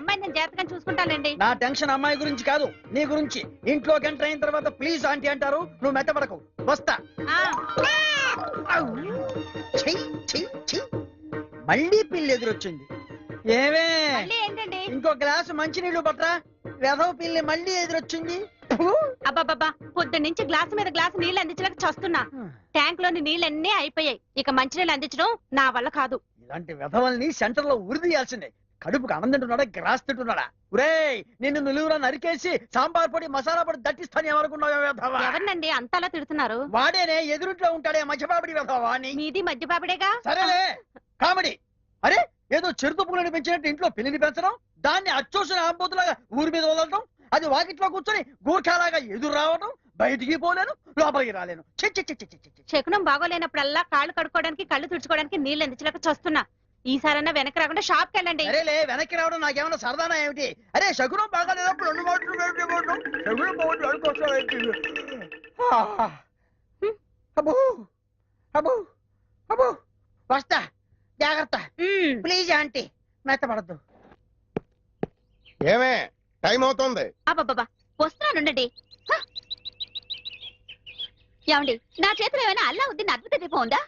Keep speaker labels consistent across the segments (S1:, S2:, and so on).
S1: అమ్మాయి నేను జాగ్రత్తగా చూసుకుంటానండి.
S2: నా టెన్షన్ అమ్మాయి గురించి కాదు, నీ గురించి. ఇంట్లోకి ఎంటర్ అయిన తర్వాత ప్లీజ్ ఆంటీ అంటారు, నువ్వు మెత్తపడకు. వస్తా. మళ్ళీ పిల్లి ఎదురొచ్చింది. ఏమే
S1: ఏంటండి?
S2: ఇంకో గ్లాసు మంచినీళ్లు పట్రా. వెధవ పిల్లి మళ్ళీ ఎదురొచ్చింది.
S1: అబ్బాబ్బా, పొద్దున్న నుంచి గ్లాసు మీద గ్లాసు నీళ్లు అందించలేక చస్తున్నా. ట్యాంక్ లోని నీళ్ళన్నీ అయిపోయాయి. ఇక మంచినీళ్ళు అందించడం నా వల్ల కాదు.
S2: ఇలాంటి వెధవల్ని సెంటర్ లో ఉరిదీయాల్సిందే. కడుపుకు అన్నం తింటున్నాడా, గ్రాస్ తింటున్నాడా? ఒరేయ్, నిన్ను నిలువురా నరికేసి సాంబార్ పొడి మసాలా పొడి దట్టిస్తాను ఎవరుకున్నావా?
S1: ఎవరినండి అంతలా తిడుతున్నారు?
S2: వాడేనే, ఎదురుంట్లో ఉంటాడే మధ్యపాపిడి వెధవా.
S1: మీది మధ్యపాపిడేగా.
S2: సరేలే కామెడీ. అరే, ఏదో చిరుత పుల్లని పెంచినట్టు ఇంట్లో పిల్లిని పెంచడం, దాన్ని అచ్చోసిన ఆంబోతులాగా ఊరి మీద వదలడం, అది వాకిట్లో కూర్చొని గూర్ఖాలాగా ఎదురు రావడం, బయటికి పోలేను లోపలికి రాలేను.
S1: శకునం బాగోలేనప్పుడల్లా కాళ్ళు కడుక్కోవడానికి కళ్ళు తుడుచుకోవడానికి నీళ్ళు అందించలేక చస్తున్నా. ఈసారన్నా వెనక్కి రాకుండా షాప్ కి వెళ్ళండి.
S2: అరేలే, వెనక్కి రావడం నాకేమన్నా సరదానా ఏమిటి? అరే, శకునం బాగాలేనప్పుడు 2 మాటలు శకునం బాగుంటుంది అనుకోసం. అబ్బో అబ్బో అబ్బో, వస్తా. జాగ్రత్త ప్లీజ్ ఆంటీ, మెత్తపడద్దు.
S3: ఏమే టైం అవుతుంది.
S1: అబ్బబ్బా, వస్తున్నానుండండి. ఏమండి, నా చేతిలో ఏమైనా అల్లావుద్దీన్ అద్భుత దీపం ఉందా?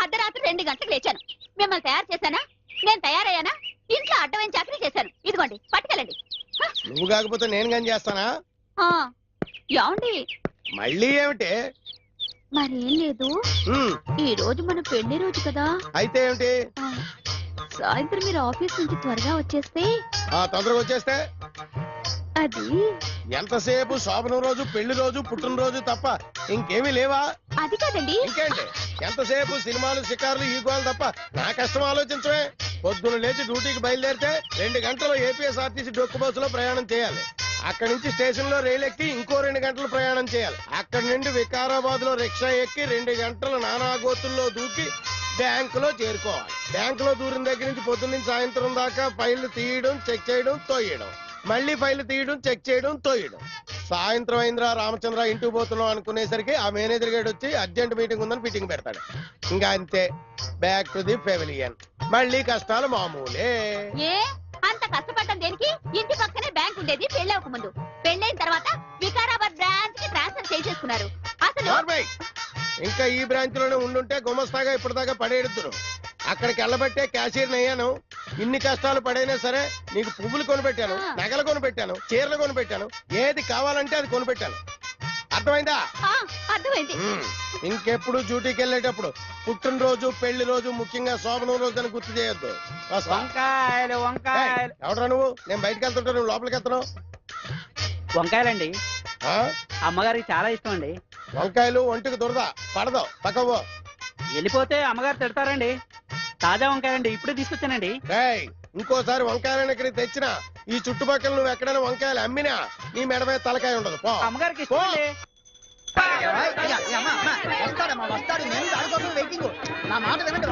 S1: అర్ధరాత్రి 2 గంటలకు లేచాను. మిమ్మల్ని తయారు చేశానా? నేను తయారయ్యానా? ఇంట్లో అడ్డమైన చాకరీ చేశాను. ఇదిగోండి, పట్టుకెళ్ళండి.
S3: నువ్వు కాకపోతే నేను కానీ చేస్తానా?
S1: ఏమండి,
S3: మళ్ళీ ఏమిటి?
S1: మరేం లేదు, ఈ రోజు మన పెళ్లి రోజు కదా.
S3: అయితే ఏమిటి?
S1: సాయంత్రం మీరు ఆఫీస్ నుంచి త్వరగా వచ్చేస్తే.
S3: తొందరగా వచ్చేస్తే
S1: అది
S3: ఎంతసేపు శోభనం రోజు, పెళ్లి రోజు, పుట్టినరోజు తప్ప ఇంకేమీ లేవా?
S1: అది కాదండి.
S3: ఇంకేంటి? ఎంతసేపు సినిమాలు, షికార్లు, ఈ గోలు తప్ప నా కష్టం ఆలోచించవే. పొద్దున లేచి డ్యూటీకి బయలుదేరితే 2 గంటలు ఏపీఎస్ఆర్టీసీ డొక్కు బస్సులో ప్రయాణం చేయాలి. అక్కడి నుంచి స్టేషన్ లో రైలు ఎక్కి ఇంకో 2 గంటలు ప్రయాణం చేయాలి. అక్కడి నుండి వికారాబాద్ లో రిక్షా ఎక్కి 2 గంటలు నానాగోతుల్లో దూకి బ్యాంకులో చేరుకోవాలి. బ్యాంకులో దూరిన దగ్గర నుంచి పొద్దున్న నుంచి సాయంత్రం దాకా ఫైళ్లు తీయడం, చెక్ చేయడం, తోయడం, మళ్ళీ ఫైళ్లు తీయడం, చెక్ చేయడం, తోయడం. సాయంత్రం అయిందిరా రామచంద్ర ఇంటికి పోతున్నాం అనుకునేసరికి ఆ మేనేజర్ గేడ్ వచ్చి అర్జెంట్ మీటింగ్ ఉందని మీటింగ్ పెడతాడు. ఇంకా అంతే, బ్యాక్ టు ది పెవిలియన్. మళ్ళీ కష్టాలు మామూలే.
S1: అంత కష్టపడటం దేనికి? ఇంటి పక్కనే బ్యాంక్ ఉండేది పెళ్ళవక ముందు. పెళ్ళైన తర్వాత వికారాబాద్ బ్రాంచ్ కి ట్రాన్స్ఫర్ చేసేసుకున్నారు. అసలు
S3: ఇంకా ఈ బ్రాంచ్ లోనే ఉండుంటే గుమస్తాగా ఇప్పటిదాకా పడేడుతురు. అక్కడికి వెళ్ళబట్టే క్యాషియర్ అయ్యాను. ఇన్ని కష్టాలు పడైనా సరే నీకు పువ్వులు కొనిపెట్టాను, నగలు కొనిపెట్టాను, చీరలు కొనిపెట్టాను, ఏది కావాలంటే అది కొనిపెట్టాను. అర్థమైందా?
S1: అర్థమైంది.
S3: ఇంకెప్పుడు డ్యూటీకి వెళ్ళేటప్పుడు పుట్టినరోజు, పెళ్లి రోజు, ముఖ్యంగా శోభనం రోజు అని గుర్తు చేయొద్దు.
S2: వంకాయలు వంకాయలు.
S3: ఎవడరా నువ్వు? నేను బయటకు వెళ్తుంటా, నువ్వు లోపలికి వెళ్తున్నావు.
S2: వంకాయలండి, అమ్మగారికి చాలా ఇష్టం అండి.
S3: వంకాయలు ఒంటికి దురద పడదావు, పక్కవో.
S2: వెళ్ళిపోతే అమ్మగారు తిడతారండి. తాజా వంకాయలండి, ఇప్పుడే తీసుకొచ్చానండి.
S3: ఇంకోసారి వంకాయలను ఇక్కడికి తెచ్చినా, ఈ చుట్టుపక్కల నువ్వు ఎక్కడైనా వంకాయలు అమ్మినా నీ మెడమే తలకాయ ఉండదు.
S2: అమ్మగారికి వస్తాడు, నేను దానికోసం వెయిటింగ్. నా మాట వినండి,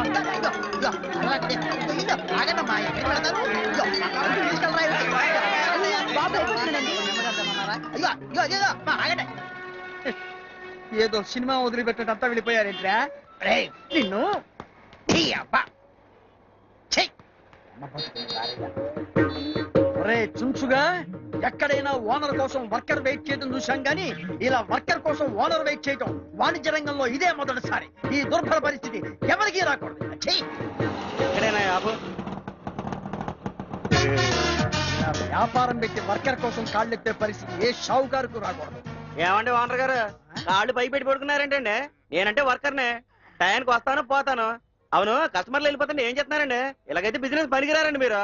S2: ఏదో సినిమా వదిలిపెట్టడంతా వెళ్ళిపోయారేంట్రా నిన్ను. ఒరే చుంచుగా, ఎక్కడైనా ఓనర్ కోసం వర్కర్ వెయిట్ చేయడం చూశాం గానీ ఇలా వర్కర్ కోసం ఓనర్ వెయిట్ చేయడం వాణిజ్య రంగంలో ఇదే మొదటిసారి. ఈ దుర్భర పరిస్థితి ఎవరికీ రాకూడదు. వ్యాపారం పెట్టి వర్కర్ కోసం కాళ్ళెత్తే పరిస్థితి ఏ షావుకారుకు రాకూడదు.
S4: ఏమండి ఓనర్ గారు, కాళ్ళు పై పెట్టి పడుకున్నారేంటండి? నేనంటే వర్కర్నే, టైంకి వస్తాను పోతాను. అవును, కస్టమర్లు వెళ్ళిపోతుంటే ఏం చేస్తున్నారండి? ఇలాగైతే బిజినెస్ పనికిరారండి మీరు.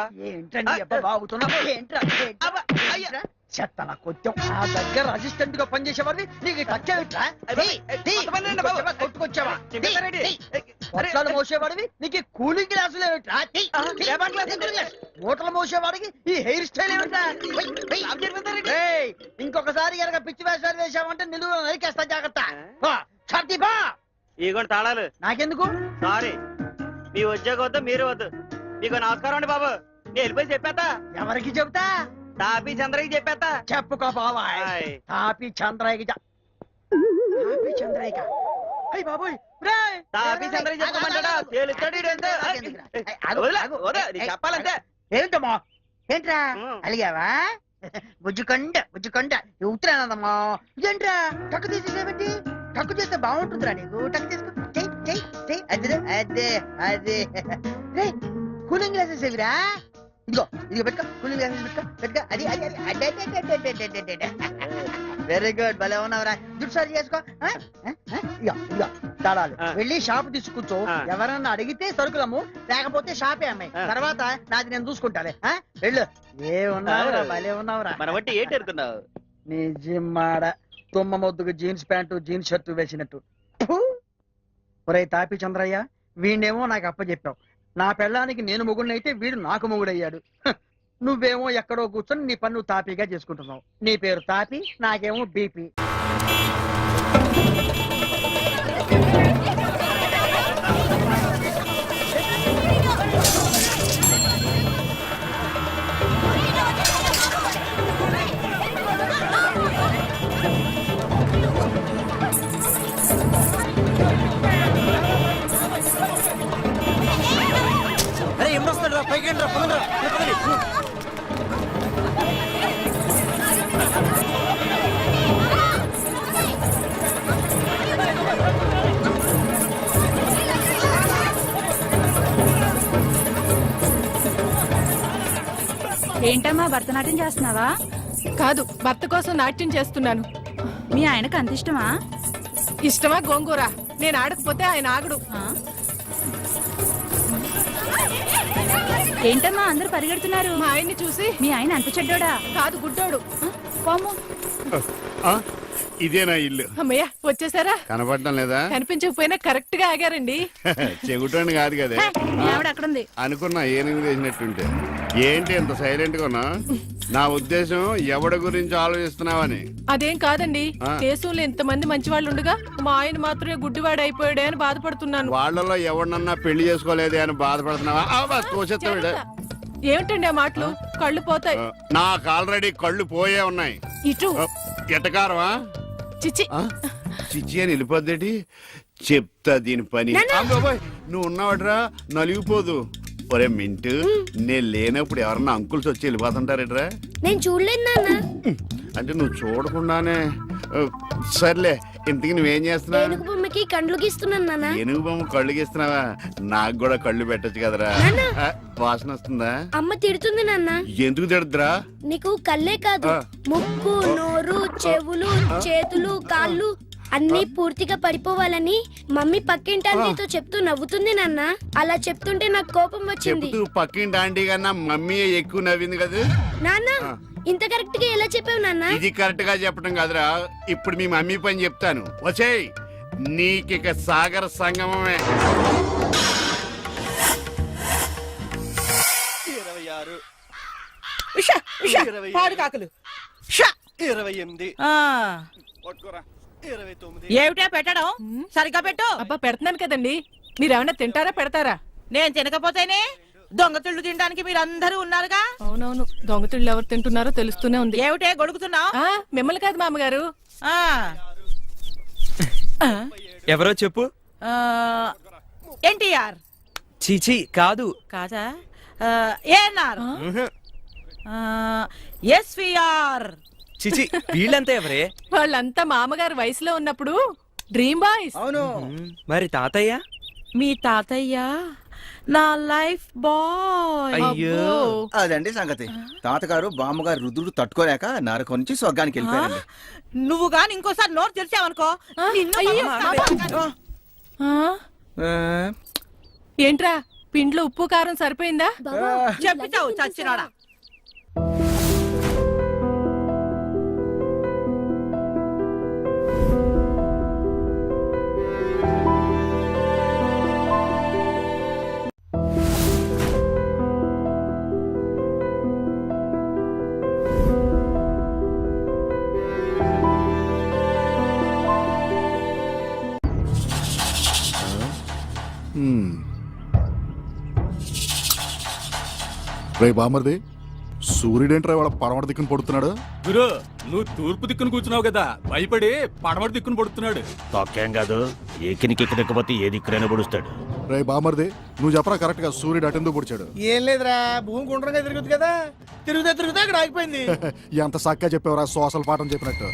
S2: చెత్తన కొంచెం ఆ దగ్గర అసిస్టెంట్ గా పనిచేసేవాడివి నీకు కొట్టుకొచ్చావా? వర్షాలు మోసేవాడివి నీకు కూలింగ్ గ్లాసులు ఏమిట్రా? మూటలు మోసేవాడికి ఈ హెయిర్ స్టైల్ ఏమిట్రా? ఇంకొకసారి కనుక పిచ్చి వేషాలు వేసావంటే నిలువ నరికేస్తా, జాగ్రత్త.
S4: ఇగోండి తాళాలు.
S2: నాకెందుకు?
S4: సారీ, మీ ఉద్యోగం వద్దు, మీరు వద్దు. మీకు నమస్కారం అండి బాబు. నేను వెళ్ళిపోయి చెప్పేస్తా.
S2: ఎవరికి చెబుతా?
S4: తాపీ చంద్రకి చెప్పేస్తా.
S2: చెప్పుకో బాబాయ్. తాపీ చంద్రయ్య చంద్రయ్య అయ్యి బాబోయ్,
S4: తాపీ చంద్రకి చెప్పమంటాడా? చెప్పాలంటే
S2: ఏంటమ్మా ఏంట్రా అలిగావా? బుజ్జుకొండ ఉత్తరానమ్మా. ఇదేంట్రా టక్కు తీసేసేమిటి? టక్కు చేస్తే బాగుంటుందిరా నీకు. టక్కు తీసుకో. చెయ్యి అదే కూలింగ్ గ్లాసెస్ ఏవిరా? ఇదిగో పెట్టుకో. కూలింగ్ గ్లాసెస్ పెట్టుకో. అది వెరీ గుడ్. భలే ఉన్నావురా. జుట్టు సరి చేసుకో. ఇదిగో తాళాలు. వెళ్ళి షాప్ తీసుకూర్చో. ఎవరన్నా అడిగితే సరుకులమ్ము, లేకపోతే షాపే అమ్మాయి. తర్వాత నాది నేను చూసుకుంటాలే. వెళ్ళు. ఉన్నావురా, భలే ఉన్నావురా.
S4: మన బట్టి ఏంటి ఎరుకున్నావు?
S2: నిజమాడ తుమ్మ మొద్దుకు జీన్స్ ప్యాంటు జీన్స్ షర్టు వేసినట్టు. ఒరే తాపి చంద్రయ్య, వీణేమో నాకు అప్పచెప్పావు. నా పెళ్ళానికి నేను మొగుడినైతే వీడు నాకు మొగుడయ్యాడు. నువ్వేమో ఎక్కడో కూర్చొని నీ పన్ను తాపీగా చేసుకుంటున్నావు. నీ పేరు తాపి, నాకేమో బీపీ.
S5: ఏంటమ్మా భరతనాట్యం చేస్తున్నావా?
S6: కాదు, భర్త కోసం నాట్యం చేస్తున్నాను.
S5: మీ ఆయనకు అంత ఇష్టమా?
S6: ఇష్టమా గోంగూర? నేను ఆడకపోతే ఆయన ఆగడు.
S5: ఏంటమ్మా అందరూ పరిగెడుతున్నారు?
S6: మా ఆయన్ని చూసి.
S5: మీ ఆయన అంత చెడ్డోడా?
S6: కాదు, గుడ్డోడు.
S5: పాము.
S7: ఇదేనా ఇల్లు?
S6: అమ్మయ్య, వచ్చేసారా?
S7: కనపడటం లేదా?
S6: కనిపించకపోయినా కరెక్ట్ గా ఆగారండి.
S7: చెగుటోని కాదు కదా.
S5: ఆవిడ అక్కడుంది.
S7: అనుకున్నా ఏనుగు వేసినట్టుంటే. ఏంటి ఎంత సైలెంట్ గా ఉన్నా? నా ఉద్దేశం ఎవడి గురించి ఆలోచిస్తున్నావని.
S6: అదేం కాదండి, దేశంలో ఇంతమంది మంచి వాళ్ళు ఉండగా మా ఆయన మాత్రమే గుడ్డివాడు అయిపోయాడే అని బాధపడుతున్నాను.
S7: వాళ్ళలో ఎవడన్నా పెళ్లి చేసుకోలేదే అని బాధపడుతున్నావా? తోసేస్తాడు.
S6: ఏమిటండి ఆ మాటలు? కళ్ళు పోతాయి.
S7: నాకు ఆల్రెడీ కళ్ళు పోయే ఉన్నాయి.
S6: ఇటు
S7: ఎటకారమా?
S6: చిచ్చి
S7: చిచ్చి అని వెళ్ళిపోద్దేటి? చెప్తా దీని పని. అబ్బోయ్, నువ్వు ఉన్నావట్రా, నలిగిపోదు. ఒరే మింటు, నేను లేనప్పుడు ఎవరన్నా అంకుల్స్ వచ్చి వెళ్ళిపోతుంటారేట్రా?
S8: నేను చూడలేదు నాన్న.
S7: అంటే నువ్వు చూడకుండానే. సర్లే, ఇంతకి నువ్వేం చేస్తున్నావు?
S8: ఏనుగు బొమ్మకి కళ్ళు గీస్తున్నాను నాన్న.
S7: ఏనుగు బొమ్మ కళ్ళు గీస్తున్నావా? నాకు కూడా కళ్ళు పెట్టొచ్చు కదరా. వాసన వస్తుందా?
S8: అమ్మ తిడుతుంది నాన్న.
S7: ఎందుకు తిడద్దురా?
S8: నీకు కళ్ళే కాదు, ముక్కు, నోరు, చెవులు, చేతులు, కాళ్ళు అన్ని పూర్తిగా పడిపోవాలని మమ్మీ పక్కింటి చెప్తూ నవ్వుతుంది నాన్న. అలా చెప్తుంటే నాకు కోపం వచ్చింది.
S7: చెబుతూ పక్కింటి ఆంటీ కన్నా మమ్మీ ఎక్కువ నవ్వింది కదా
S8: నాన్న. ఇంత కరెక్ట్ గా ఎలా చెప్పావు నాన్న?
S7: ఇది కరెక్ట్ గా చెప్పడం కాదురా, ఇప్పుడు మీ మమ్మీ పని చెప్తాను. వచ్చేయ్, నీకిక సాగర సంగమమే.
S9: 26 పాడుకాకులు 28
S10: ఏమిటా పెట్టడం? సరిగ్గా పెట్టు.
S6: అబ్బా, పెడుతున్నాను కదండి. మీరేమన్నా తింటారా పెడతారా?
S10: నేను తినకపోతేనే దొంగతిళ్ళు తినడానికి మీరందరూ ఉన్నారుగా.
S6: అవునవును, దొంగతిళ్ళు ఎవరు తింటున్నారో తెలుస్తూనే ఉంది.
S10: ఏమిటే గొడుగుతున్నావు?
S6: మిమ్మల్ని కాదు మామగారు.
S9: ఎవరో చెప్పు.
S10: ఎన్టీఆర్.
S9: చీచి కాదు.
S10: కాదా? ఏఎన్ఆర్. ఎస్విఆర్.
S9: చిచి, వీళ్ళంతా ఎవరే?
S6: వాళ్ళంతా మామగారు వయసులో ఉన్నప్పుడు డ్రీమ్ బాయ్స్.
S2: అవును.
S9: మరి తాతయ్య?
S10: మీ తాతయ్య నా లైఫ్ బాయ్.
S9: అయ్యో,
S11: అదండి సంగతి. తాతగారు బామ్మగారు రుద్రుడు తట్టుకోలేక నరకం నుంచి స్వర్గానికి వెళ్ళిపోయారండి.
S10: నువ్వు గాని ఇంకోసారి నోరు తెరిచావనుకో.
S6: ఏంట్రా, పిండ్లో ఉప్పు కారం సరిపోయిందా?
S10: చెప్పిచావు చచ్చినాడా.
S12: రే బామర్ది, సూర్యుడేంట్రా వాళ్ళ పడమట దిక్కును పడుతున్నాడు?
S13: గురు, నువ్వు తూర్పు దిక్కును కూర్చున్నావు కదా, భయపడి పడమట దిక్కును పడుతున్నాడు.
S14: తొక్కేం కాదు, ఎక్కినికి ఎక్కకపోతే ఏ దిక్కునైనా పడుస్తాడు.
S12: రే బామర్ది నువ్వు చెప్పరా కరెక్ట్ గా సూర్యుడు అటెందుకు పొడిచాడు?
S3: ఏం లేదురా, భూమి గుండ్రంగా తిరుగుతుంది కదా, తిరుగుతా అక్కడ ఆగిపోయింది.
S12: ఎంత చక్కగా చెప్పావురా, సోషల్ పాఠం చెప్పినట్టు.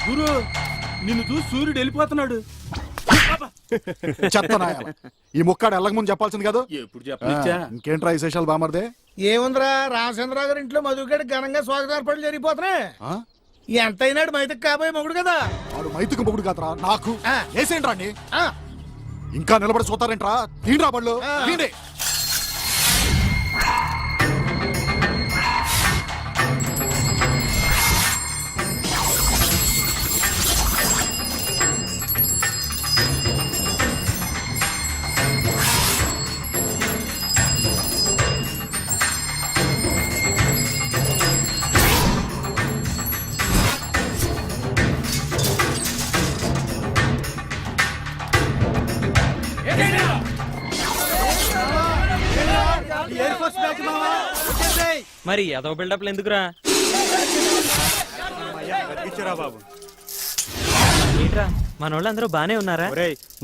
S13: గురు నిన్ను చూసి సూర్యుడు వెళ్ళిపోతున్నాడు.
S12: చెప్తానాయాల ఈ ముక్కాడు ఎల్లక ముందు చెప్పాల్సింది కదా.
S13: ఎప్పుడు చెప్పా?
S12: ఇంకేంట్రా విశేషాలు బామర్దే?
S3: ఏముందిరా, రామచంద్రరావు గారి ఇంట్లో మధుగడి ఘనంగా స్వాగత ఏర్పాట్లు జరిగిపోతున్నాయి. ఎంతైనాడు మైతకు కాబోయే మొగుడు కదా.
S12: వాడు మైతుకు మొగుడు కాదురా, నాకు వేసేంట్రా అండి.
S3: ఆ,
S12: ఇంకా నిలబడి చూస్తారేంట్రా? తీండ్రా బళ్ళు తీండి.
S9: మరి ఏదో బిల్డప్లు ఎందుకురా?
S4: బాబు
S9: ఏంట్రా మన వాళ్ళందరూ బానే ఉన్నారా?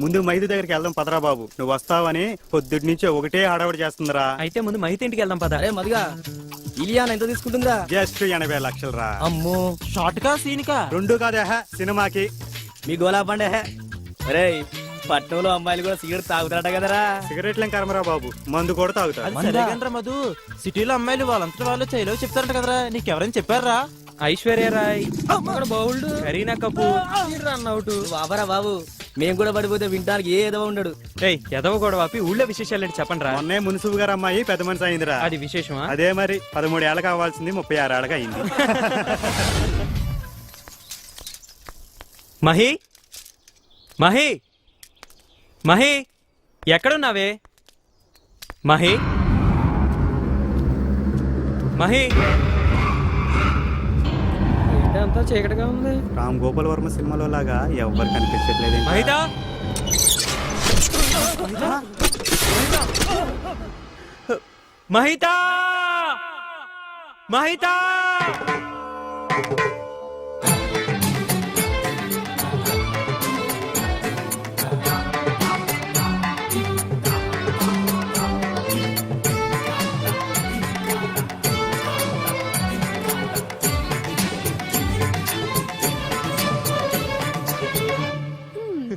S4: ముందు మైదు దగ్గరికి వెళ్దాం పదరా బాబు. నువ్వు వస్తావని పొద్దుటి నుంచి ఒకటే హడావుడి చేస్తుందిరా.
S9: అయితే ముందు మైతి ఇంటికి వెళ్దాం పద.
S10: మదిగా ఇలియానా ఎంత తీసుకుంటుందా?
S4: జస్ట్ 80 లక్షలు రా.
S10: అమ్మో, షార్ట్ కా సీన్ కా?
S4: రెండు కాదే సినిమాకి.
S10: మీ గోలా పండే రే, పట్నంలో అమ్మాయిలు కూడా సిగరెట్ తాగుతారట కదరా?
S4: సిగరెట్లేం కర్మరా బాబు, మందు కూడా తాగుతారు.
S10: మధు, సిటీలో అమ్మాయిలు వాళ్ళంతా వాళ్ళు చైలో చెప్తారట కదరా, నీకెవరైనా చెప్పారా?
S9: Aishwarya Rai,
S10: bowled,
S9: Kareena Kapoor
S10: run out. బాబరా బాబు, మేము కూడా పడిపోతే వింటానికి ఏదో ఉండడు.
S9: రేయ్ ఎదవ గొడవ ఆపి ఊళ్ళో విశేషాలు చెప్పండి రా.
S4: మొన్నే మున్సిపు గారు అమ్మాయి పెద్ద మనిషి అయిందిరా.
S9: అది విశేషమా?
S4: అదే మరి 13 ఏళ్ళ కావాల్సింది 36 ఏళ్ళకి అయింది.
S9: మహి మహి మహి ఎక్కడున్నావే? మహి మహి
S10: అంతా చీకటిగా ఉంది.
S4: రామ్ గోపాల్ వర్మ సినిమాలో లాగా ఎవ్వరు కనిపించట్లేదు.
S9: మహిదా మహితా మహితా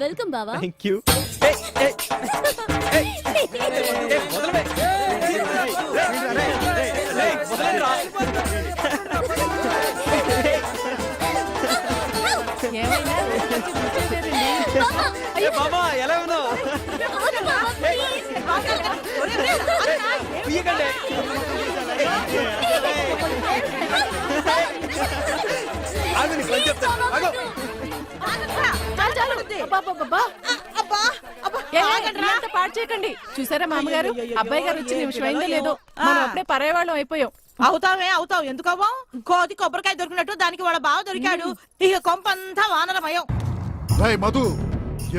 S1: వెల్కమ్ బావా.
S9: Thank you.
S6: ఏమైనా మంచి కూర్చోలేరండి.
S9: బాబా ఎలా ఉన్నావు?
S6: పాడు చేయకండి. చూసారా మామగారు, అబ్బాయి గారు వచ్చి నిమిషం అయిందో లేదో మనం అప్పుడే పరాయవాళ్ళం అయిపోయాం.
S10: అవుతావు ఎందుకవ్వా? కోతి కొబ్బరికాయ దొరికినట్టు దానికి వాళ్ళ బావ దొరికాడు. ఇక కొంపంతా వానరమయం.
S12: మధు,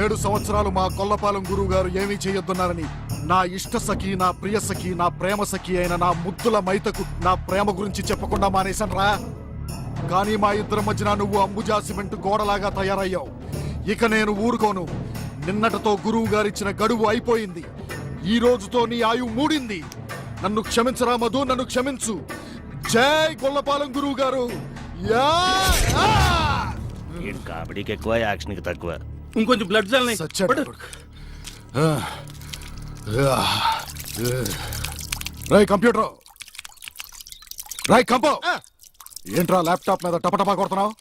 S12: 7 సంవత్సరాలు మా కొల్లపాలెం గురువు గారు ఏమీ చేయొద్దన్నారని నా ఇష్ట సఖి, నా ప్రియ సఖి, నా ప్రేమ సఖి అయిన నా ముద్దుల మైతకు నా ప్రేమ గురించి చెప్పకుండా మానేశాను రా. కానీ మా ఇద్దరి మధ్యన నువ్వు అంబుజా సిమెంట్ గోడలాగా తయారయ్యావు. ఇక నేను ఊరుకోను. నిన్నటితో గురువు గారిచ్చిన గడువు అయిపోయింది. ఈ రోజుతో నీ ఆయువు మూడింది. నన్ను క్షమించరా మధు, నన్ను క్షమించు. జై గొల్లపాలెం గురువు గారు.
S4: కామెడీకి ఎక్కువ, యాక్షన్ కి తక్కువ.
S13: ఇంకొంచెం బ్లడ్ జల్ని
S12: రై కంప్యూటర్, రై కంపో, ఏంట్రా ల్యాప్టాప్ మీద టపటపా కొడుతున్నావు?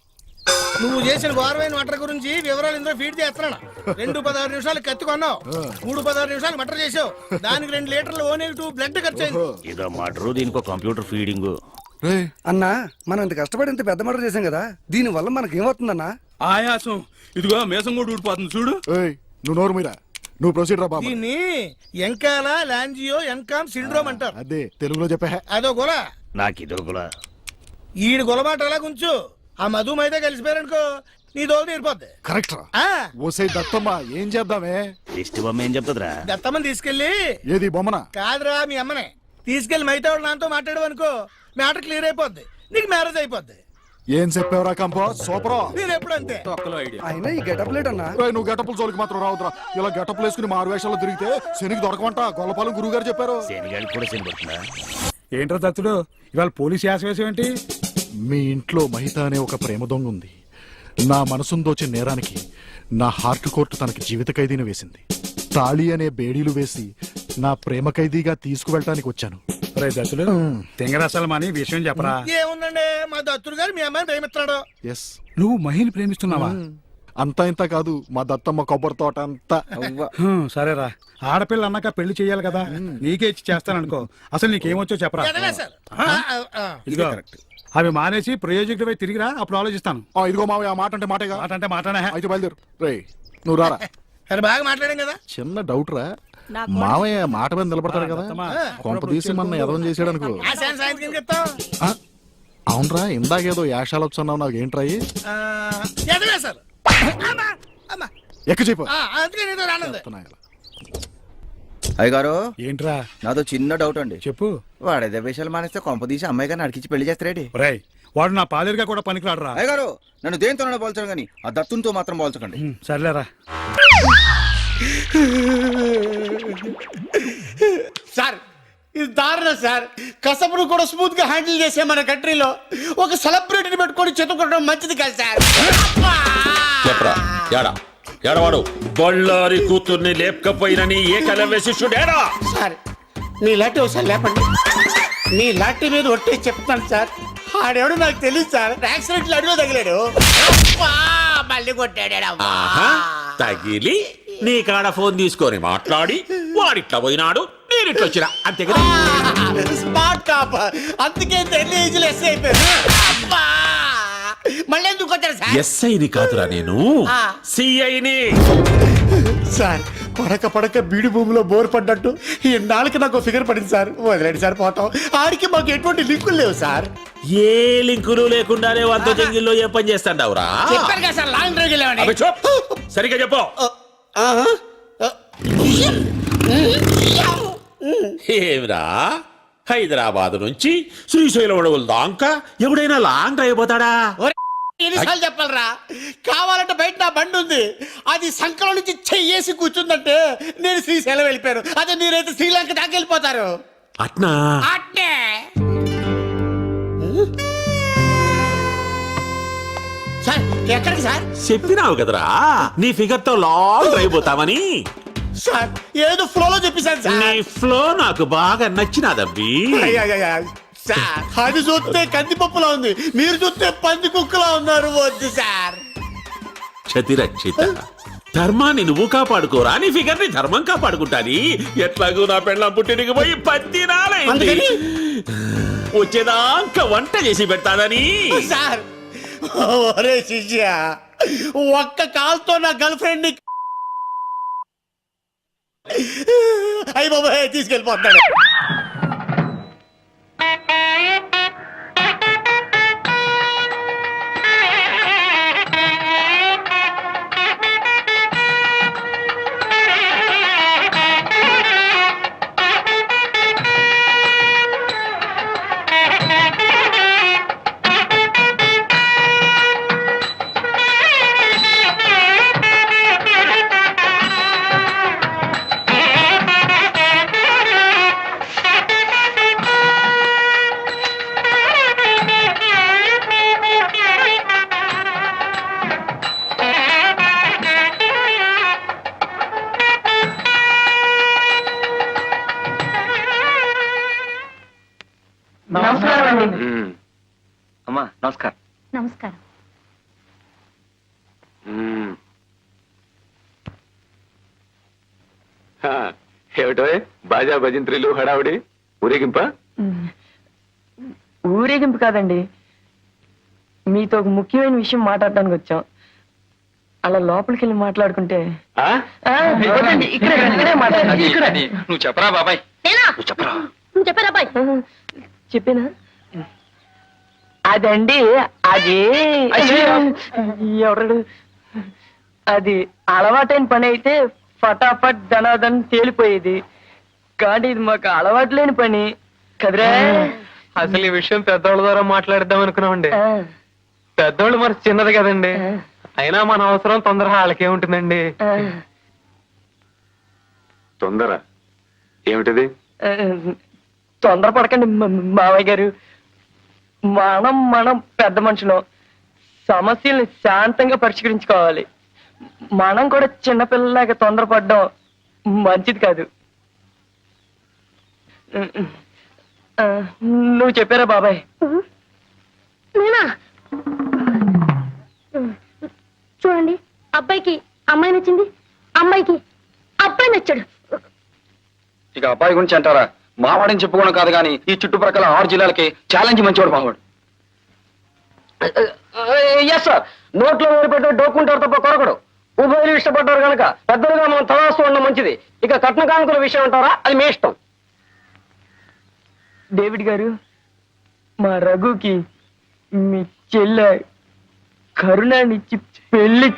S3: నువ్వు చేసిన ఘోరమైన మటర్ గురించి వివరాలు ఇందులో ఫీడ్ చేస్తున్నాను. 2:16 నిమిషాలు కత్తి కొన్నావు, 3:16 నిమిషాలు మటర్ చేసావు. దానికి 2 లీటర్లు O-2 బ్లడ్ ఖర్చు అయింది.
S4: ఇదో మటరు, దీనికి కంప్యూటర్ ఫీడింగ్.
S2: అన్నా, మనం ఇంత కష్టపడి ఇంత పెద్ద మటర్ చేసాం కదా, దీని వల్ల మనకి ఏమవుతుందన్నా?
S13: ఆయాసం. ఇదిగో మేసం కూడా ఊడిపోతుంది చూడు.
S12: నువ్వు నోరు మీరా, నువ్వు ప్రొసీడ్ రా బాబు.
S3: దీన్ని ఎంకాల లాంజియో ఎన్కామ్ సిండ్రోమ్ అంటారు.
S12: అదే తెలుగులో చెప్పా.
S3: అదో గొల.
S4: నాకు ఇదో గొల.
S3: ఈడు గొలమాట అలా ఉంచు. ఆ మధు మైదా కలిసిపోయారనుకో, నీ దోలు తీరిపోద్ది.
S12: కరెక్ట్ రా. ఓసై దత్తమ్మ, ఏం చేద్దామే?
S4: దిష్టి బొమ్మ ఏం చెప్తుందిరా?
S3: దత్తమ్మని తీసుకెళ్ళి.
S12: ఏది బొమ్మన?
S3: కాదురా, మీ అమ్మనే తీసుకెళ్లి మైతా నాతో మాట్లాడవు అనుకో, మ్యాటర్ క్లియర్ అయిపోద్ది, నీకు మ్యారేజ్ అయిపోద్ది.
S12: ఏం చెప్పావురా కంపో సూపర్.
S3: నేను ఎప్పుడంతే
S2: అయినా ఈ గెటప్ లేట్ అన్నా.
S12: నువ్వు గెటప్ల జోలికి మాత్రం రావుద్రా. ఇలా గెటప్లు వేసుకుని మారు వేషాలు తిరిగితే శనికి దొరకమంట గొల్లపాలెం గురువు గారు చెప్పారు.
S13: ఏంట్రా దత్తుడు ఇవాళ పోలీస్ యాసవేశం ఏంటి?
S12: మీ ఇంట్లో మహిత అనే ఒక ప్రేమ దొంగ ఉంది. నా మనసును దోచే నేరానికి నా హార్ట్ కోర్టు తనకి జీవిత ఖైదీని వేసింది. తాళి అనే బేడీలు వేసి నా ప్రేమ ఖైదీగా తీసుకువెళ్ళటానికి వచ్చాను.
S13: రే దత్తుడు తెంగరసాలు మాని విషయం చెప్పరా.
S3: ఏముందండి మా దత్తుడు గారు మీ అమ్మాయిని ప్రేమిస్తున్నాడు.
S12: ఎస్,
S13: నువ్వు మహిళని ప్రేమిస్తున్నావా?
S12: అంతా ఇంత కాదు, మా దత్తమ్మ కొబ్బరి తోట అంతా.
S13: సరేరా, ఆడపిల్ల అన్నాక పెళ్లి చెయ్యాలి కదా, నీకే ఇచ్చి చేస్తాననుకో. అసలు నీకేమొచ్చో చెప్పరా.
S3: ఎదవే సార్.
S13: ఇదిగో అవి మానేసి ప్రయోజకుడిపై తిరిగిరా, అప్పుడు ఆలోచిస్తాను.
S12: ఇదిగో మావయ్య, ఆ మాట అంటే మాటేగా.
S13: మాట అంటే మాటనే.
S12: అయితే బయలుదేరు. రే నువ్వు రారా.
S3: సరే బాగా మాట్లాడాం కదా.
S12: చిన్న డౌట్ రా, మావయ్య మాట మీద నిలబడతాడు కదా, కొంప తీసి మన ఎదవం చేసాడు అనుకో.
S3: ఆ సాయంత్రం చెప్తాం.
S12: అవునరా, ఇందాకేదో యాషాలు వచ్చన్నావు, నాకు ఏంట్రా
S3: ఎదవే సార్.
S12: ఎక్క చెప్పు.
S3: అందుకే నేను రానుంది.
S11: అయ్యగారు
S13: ఏంట్రా?
S11: నాదో చిన్న డౌట్ అండి.
S13: చెప్పు.
S11: వాడేదే విషయాలు మానేస్తే కొంప తీసి అమ్మాయి గారిని అడిగించి పెళ్లి చేస్తారేటి?
S13: రేయ్, వాడు నా పాలేరుగా కూడా పనికిరాడురా.
S11: అయ్యగారు నన్ను దేంతోనైనా పోల్చడం కానీ ఆ దత్తునితో మాత్రం పోల్చకండి.
S13: సర్లేరా.
S3: సార్ ఇది దారుణం సార్. కసపును కూడా స్మూత్ గా హ్యాండిల్ చేసే మన కంట్రీలో ఒక సెలబ్రిటీని పెట్టుకొని చెతుకోవడం మంచిది కాదు సార్.
S14: చెప్పరా యాడా ఎడవాడు బొల్లారి కూతుర్ని లేపకపోయినని ఏకలవ్య శిష్యుడేడా?
S3: సార్ నీ లాంటి ఒకసారి లేపండి. నీ లాంటి మీద ఒట్టే చెప్తాను సార్. ఆడెవడు నాకు తెలియదు సార్. యాక్సిడెంట్లు అడుగు తగిలాడు, మళ్ళీ కొట్టాడు.
S14: తగిలి నీ కాడ ఫోన్ తీసుకొని మాట్లాడి వాడిట్లా పోయినాడు, నేనిట్లా వచ్చినా, అంతే కదా.
S3: స్మార్ట్ కాప్, అందుకే తెలియజులు ఎస్ అయిపోయారు. మళ్ళీ ఎందుకు వచ్చారు సార్?
S14: ఎస్ఐని కాదురా నేను, సిఐని.
S3: సార్ పడక బీడు భూమిలో బోర్ పడ్డట్టు ఈ నాలుగు నాకు ఫిగర్ పడింది సార్. వదిలేండి సార్, పోతాం. ఆడికి మాకు ఎటువంటి లింకులు లేవు సార్.
S14: ఏ లింకులు లేకుండానే వంత జంగిల్లో ఏ పని చేస్తాండవురా?
S3: చెప్పారు కదా సార్, లాంగ్ డ్రైవ్ వెళ్ళామని.
S14: సరిగ్గా చెప్పు. ఏమిరా, హైదరాబాద్ నుంచి శ్రీశైలం అడవుల దాకా ఎవడైనా లాంగ్ డ్రైవ్ పోతాడా?
S3: ఎన్నిసార్లు చెప్పాలరా? కావాలంటే బయట నా బండి ఉంది, అది సంకలం నుంచి చెయ్యేసి కూర్చుందంటే నేను శ్రీశైలం వెళ్ళిపోయాను. అదే మీరైతే శ్రీలంక దాకా వెళ్ళిపోతారు.
S14: అట్నా?
S3: అట్నే. సార్ ఎక్కడికి సార్?
S14: చెప్పినావు కదరా నీ ఫిగర్ తో లాంగ్ డ్రైవ్ పోతామని.
S3: సార్ ఏదో ఫ్లోలో చెప్పేశాను సార్.
S14: నీ ఫ్లో నాకు బాగా నచ్చినాదబ్బి.
S3: సార్ అది చూస్తే కందిపప్పులా ఉంది, మీరు చూస్తే పంది కుక్కలా ఉన్నారు. వద్దు సార్.
S14: క్షతిరక్షిత, ధర్మాన్ని నువ్వు కాపాడుకోరా, నీ ఫిగర్ ని ధర్మం కాపాడుకుంటాది. ఎట్లాగూ నా పెళ్ళం పుట్టినకి పోయి 10 నాలైంది, వచ్చేదాకా వంట చేసి పెడతాదని.
S3: సార్ ఒరే శిష్య, ఒక్క కాల్తో నా గర్ల్ ఫ్రెండ్ ని అయ్యి బాబాయ్ తీసుకెళ్ళిపోతాడు.
S4: అమ్మా నమస్కారం.
S1: నమస్కారం.
S14: ఏమిటో బాజా భజంత్రిలు హడావుడి ఊరేగింప?
S10: ఊరేగింపు కాదండి, మీతో ఒక ముఖ్యమైన విషయం మాట్లాడడానికి వచ్చాం. అలా లోపలికి వెళ్ళి మాట్లాడుకుంటే.
S4: నువ్వు చెప్పరా బాబాయ్.
S1: చెప్పారా బాయ్?
S10: చెప్పేనా? అదండి, అది ఎవరు, అది అలవాటైన పని అయితే ఫటాఫట్ ధనాధన్ తేలిపోయేది, కానీ ఇది మాకు అలవాటు లేని పని కదరా.
S9: అసలు ఈ విషయం పెద్దవాళ్ళ ద్వారా మాట్లాడదాం అనుకున్నామండి.
S10: పెద్దోళ్ళు మరి చిన్నది కదండి. అయినా మన అవసరం తొందర వాళ్ళకే ఉంటుందండి.
S3: తొందర ఏమిటిది?
S10: తొందర పడకండి మావయ్య గారు. మనం పెద్ద మనుషులం, సమస్యల్ని శాంతంగా పరిష్కరించుకోవాలి. మనం కూడా చిన్నపిల్లలాగా తొందరపడడం మంచిది కాదు. నువ్వు చెప్పారా బాబాయ్?
S8: నేనా? చూడండి, అబ్బాయికి అమ్మాయి నచ్చింది, అమ్మాయికి అబ్బాయి నచ్చాడు.
S10: ఇక అబ్బాయి గురించి అంటారా? మావాడని చెప్పుకోవడం కాదు కానీ ఈ చుట్టుప్రక్కల 6 జిల్లాలకి ఛాలెంజ్ మంచివాడు బాగువాడు. ఎస్ సార్, నోట్లో వేరు పెట్టి డోక్కుంటారు తప్ప కొరకడు. ఉభయలు ఇష్టపడ్డారు కనుక పెద్దలుగా మనం తలాస్తూ ఉండడం మంచిది. ఇక కట్న కానుకల విషయం అంటారా, అది మీ ఇష్టం. డేవిడ్ గారు, మా రఘుకి మీ చెల్లె కరుణానిచ్చి పెళ్లి